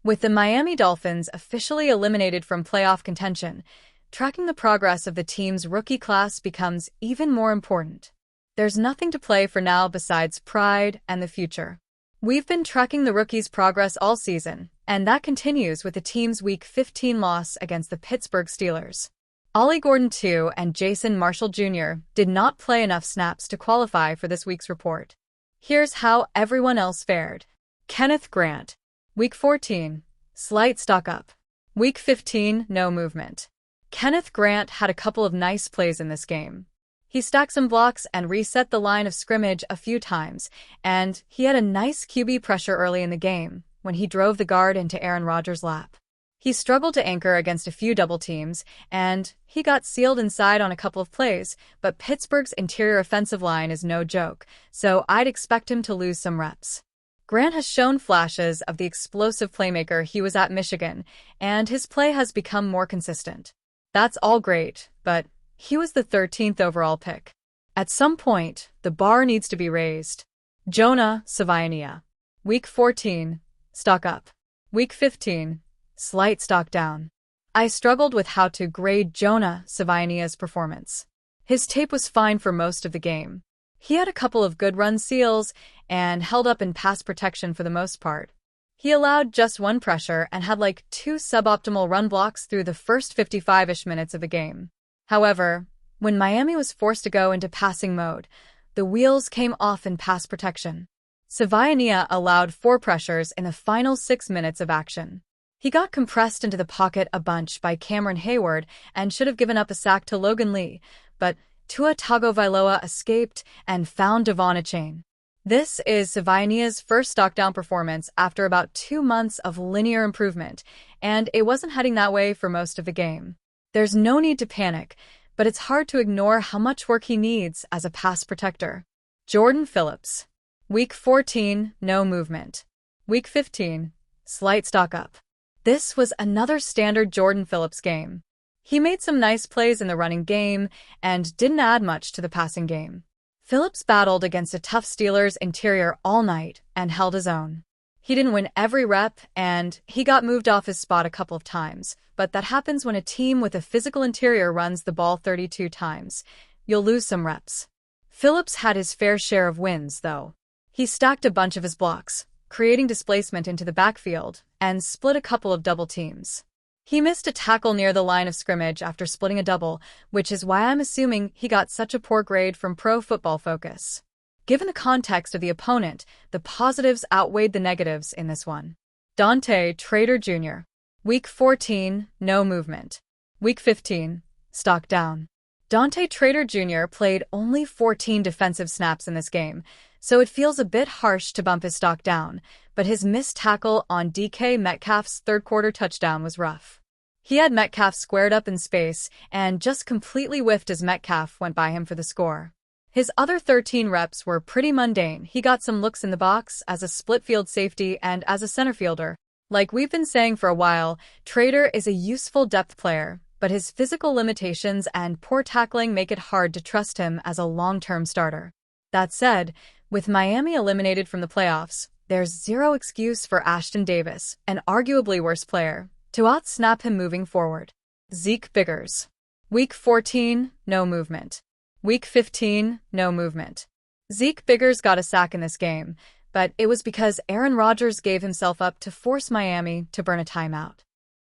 With the Miami Dolphins officially eliminated from playoff contention, tracking the progress of the team's rookie class becomes even more important. There's nothing to play for now besides pride and the future. We've been tracking the rookies' progress all season, and that continues with the team's Week 15 loss against the Pittsburgh Steelers. Ollie Gordon II and Jason Marshall Jr. did not play enough snaps to qualify for this week's report. Here's how everyone else fared. Kenneth Grant. Week 14. Slight stock up. Week 15. No movement. Kenneth Grant had a couple of nice plays in this game. He stacked some blocks and reset the line of scrimmage a few times, and he had a nice QB pressure early in the game when he drove the guard into Aaron Rodgers' lap. He struggled to anchor against a few double teams, and he got sealed inside on a couple of plays, but Pittsburgh's interior offensive line is no joke, so I'd expect him to lose some reps. Grant has shown flashes of the explosive playmaker he was at Michigan, and his play has become more consistent. That's all great, but he was the 13th overall pick. At some point, the bar needs to be raised. Jonah Savaiania. Week 14. Stock up. Week 15. Slight stock down. I struggled with how to grade Jonah Savaiania's performance. His tape was fine for most of the game. He had a couple of good run seals and held up in pass protection for the most part. He allowed just one pressure and had like 2 suboptimal run blocks through the first 55-ish minutes of the game. However, when Miami was forced to go into passing mode, the wheels came off in pass protection. Savaiania allowed 4 pressures in the final 6 minutes of action. He got compressed into the pocket a bunch by Cameron Hayward and should have given up a sack to Logan Lee, but Tua Tagovailoa escaped and found Devon Achane. This is Savaiania's first stock-down performance after about 2 months of linear improvement, and it wasn't heading that way for most of the game. There's no need to panic, but it's hard to ignore how much work he needs as a pass protector. Jordan Phillips. Week 14, no movement. Week 15, slight stock up. This was another standard Jordan Phillips game. He made some nice plays in the running game and didn't add much to the passing game. Phillips battled against a tough Steelers interior all night and held his own. He didn't win every rep, and he got moved off his spot a couple of times, but that happens when a team with a physical interior runs the ball 32 times. You'll lose some reps. Phillips had his fair share of wins, though. He stacked a bunch of his blocks, creating displacement into the backfield, and split a couple of double teams. He missed a tackle near the line of scrimmage after splitting a double, which is why I'm assuming he got such a poor grade from Pro Football Focus. Given the context of the opponent, the positives outweighed the negatives in this one. Dante Trader Jr. Week 14, no movement. Week 15, stock down. Dante Trader Jr. played only 14 defensive snaps in this game, so it feels a bit harsh to bump his stock down, but his missed tackle on DK Metcalf's third-quarter touchdown was rough. He had Metcalf squared up in space and just completely whiffed as Metcalf went by him for the score. His other 13 reps were pretty mundane. He got some looks in the box as a split-field safety and as a center fielder. Like we've been saying for a while, Trader is a useful depth player, but his physical limitations and poor tackling make it hard to trust him as a long-term starter. That said, with Miami eliminated from the playoffs, there's zero excuse for Ashton Davis, an arguably worse player, to outsnap him moving forward. Zeke Biggers. Week 14, no movement. Week 15, no movement. Zeke Biggers got a sack in this game, but it was because Aaron Rodgers gave himself up to force Miami to burn a timeout.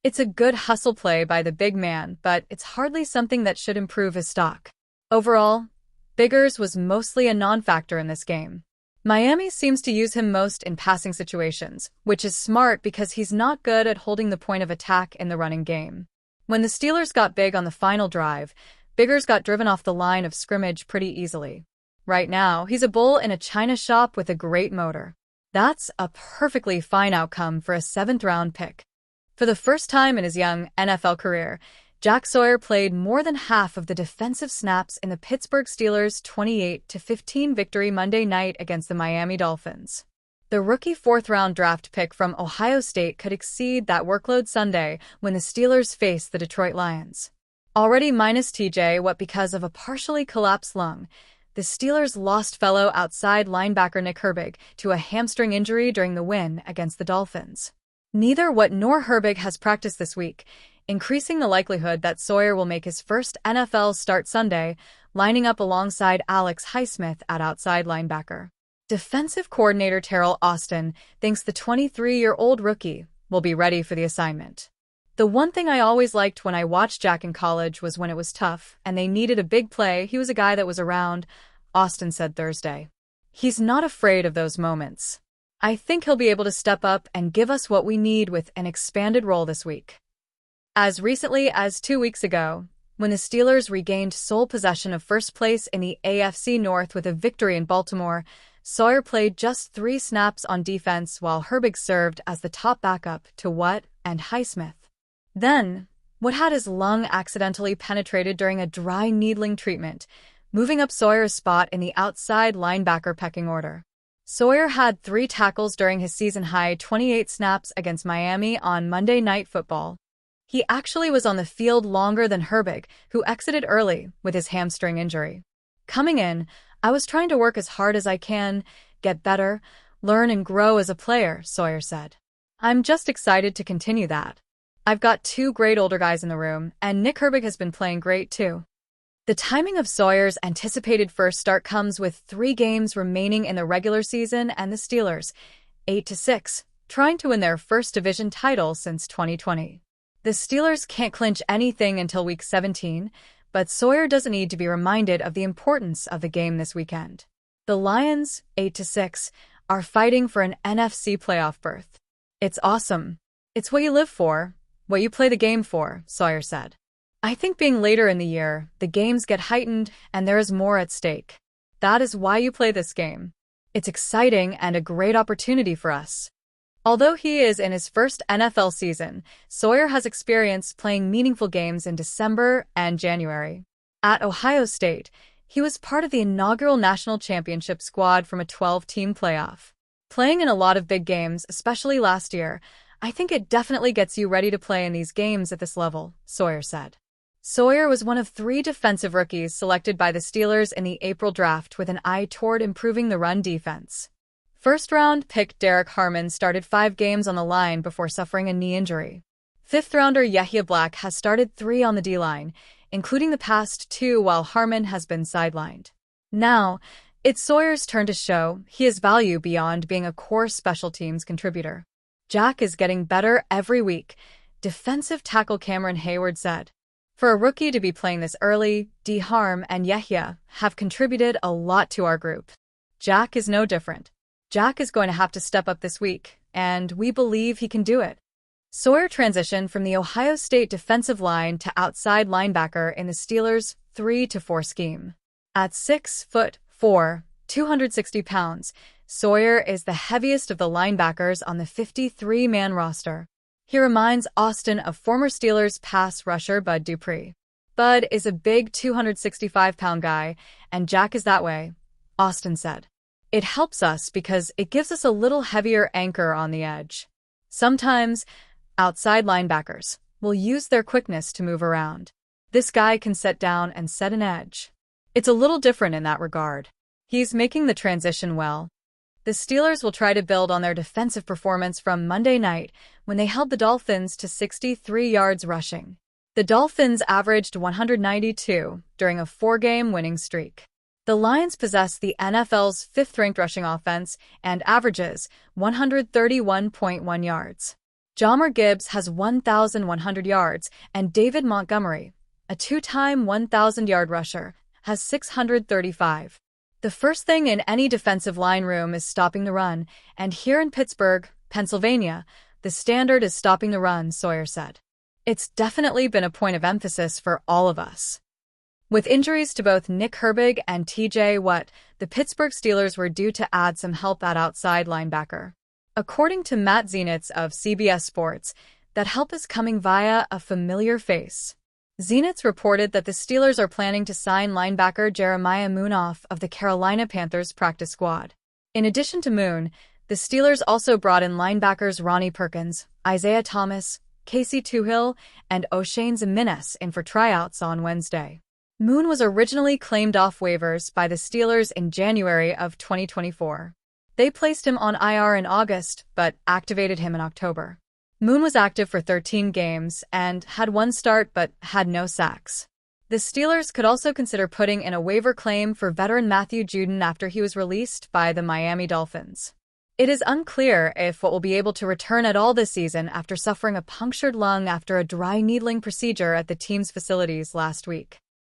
It's a good hustle play by the big man, but it's hardly something that should improve his stock. Overall, Biggers was mostly a non-factor in this game. Miami seems to use him most in passing situations, which is smart because he's not good at holding the point of attack in the running game. When the Steelers got big on the final drive, Biggers got driven off the line of scrimmage pretty easily. Right now, he's a bull in a china shop with a great motor. That's a perfectly fine outcome for a 7th-round pick. For the first time in his young NFL career, Jack Sawyer played more than half of the defensive snaps in the Pittsburgh Steelers' 28-15 victory Monday night against the Miami Dolphins. The rookie 4th-round draft pick from Ohio State could exceed that workload Sunday when the Steelers face the Detroit Lions. Already minus TJ Watt because of a partially collapsed lung, the Steelers lost fellow outside linebacker Nick Herbig to a hamstring injury during the win against the Dolphins. Neither Watt nor Herbig has practiced this week, increasing the likelihood that Sawyer will make his first NFL start Sunday, lining up alongside Alex Highsmith at outside linebacker. Defensive coordinator Teryl Austin thinks the 23-year-old rookie will be ready for the assignment. The one thing I always liked when I watched Jack in college was when it was tough and they needed a big play, he was a guy that was around, Austin said Thursday. He's not afraid of those moments. I think he'll be able to step up and give us what we need with an expanded role this week. As recently as 2 weeks ago, when the Steelers regained sole possession of first place in the AFC North with a victory in Baltimore, Sawyer played just 3 snaps on defense while Herbig served as the top backup to Watt and Highsmith. Then, Watt had his lung accidentally penetrated during a dry needling treatment, moving up Sawyer's spot in the outside linebacker pecking order. Sawyer had 3 tackles during his season-high 28 snaps against Miami on Monday Night Football. He actually was on the field longer than Herbig, who exited early with his hamstring injury. Coming in, I was trying to work as hard as I can, get better, learn and grow as a player, Sawyer said. I'm just excited to continue that. I've got 2 great older guys in the room, and Nick Herbig has been playing great too. The timing of Sawyer's anticipated first start comes with 3 games remaining in the regular season and the Steelers, 8-6, trying to win their first division title since 2020. The Steelers can't clinch anything until Week 17, but Sawyer doesn't need to be reminded of the importance of the game this weekend. The Lions, 8-6, are fighting for an NFC playoff berth. It's awesome. It's what you live for, what you play the game for, Sawyer said. I think being later in the year, the games get heightened and there is more at stake. That is why you play this game. It's exciting and a great opportunity for us. Although he is in his first NFL season, Sawyer has experience playing meaningful games in December and January. At Ohio State, he was part of the inaugural national championship squad from a 12-team playoff. Playing in a lot of big games, especially last year, I think it definitely gets you ready to play in these games at this level, Sawyer said. Sawyer was one of 3 defensive rookies selected by the Steelers in the April draft with an eye toward improving the run defense. First-round pick Derek Harmon started 5 games on the line before suffering a knee injury. 5th-rounder Yehia Black has started 3 on the D-line, including the past 2 while Harmon has been sidelined. Now, it's Sawyer's turn to show he has value beyond being a core special teams contributor. Jack is getting better every week, defensive tackle Cameron Hayward said. For a rookie to be playing this early, Harm and Yehia have contributed a lot to our group. Jack is no different. Jack is going to have to step up this week, and we believe he can do it. Sawyer transitioned from the Ohio State defensive line to outside linebacker in the Steelers' 3-4 scheme. At 6'4", 260 pounds, Sawyer is the heaviest of the linebackers on the 53-man roster. He reminds Austin of former Steelers pass rusher Bud Dupree. Bud is a big 265-pound guy, and Jack is that way, Austin said. It helps us because it gives us a little heavier anchor on the edge. Sometimes, outside linebackers will use their quickness to move around. This guy can set down and set an edge. It's a little different in that regard. He's making the transition well. The Steelers will try to build on their defensive performance from Monday night when they held the Dolphins to 63 yards rushing. The Dolphins averaged 192 during a 4-game winning streak. The Lions possess the NFL's 5th-ranked rushing offense and averages 131.1 yards. Jahmyr Gibbs has 1,100 yards, and David Montgomery, a 2-time 1,000-yard rusher, has 635. The first thing in any defensive line room is stopping the run, and here in Pittsburgh, Pennsylvania, the standard is stopping the run, Sawyer said. It's definitely been a point of emphasis for all of us. With injuries to both Nick Herbig and TJ Watt, the Pittsburgh Steelers were due to add some help at outside linebacker. According to Matt Zenitz of CBS Sports, that help is coming via a familiar face. Zenitz reported that the Steelers are planning to sign linebacker Jeremiah Moonoff of the Carolina Panthers practice squad. In addition to Moon, the Steelers also brought in linebackers Ronnie Perkins, Isaiah Thomas, Casey Tuhill, and O'Shane Ximines in for tryouts on Wednesday. Moon was originally claimed off waivers by the Steelers in January of 2024. They placed him on IR in August, but activated him in October. Moon was active for 13 games and had one start but had no sacks. The Steelers could also consider putting in a waiver claim for veteran Matthew Judon after he was released by the Miami Dolphins. It is unclear if Watt will be able to return at all this season after suffering a punctured lung after a dry needling procedure at the team's facilities last week.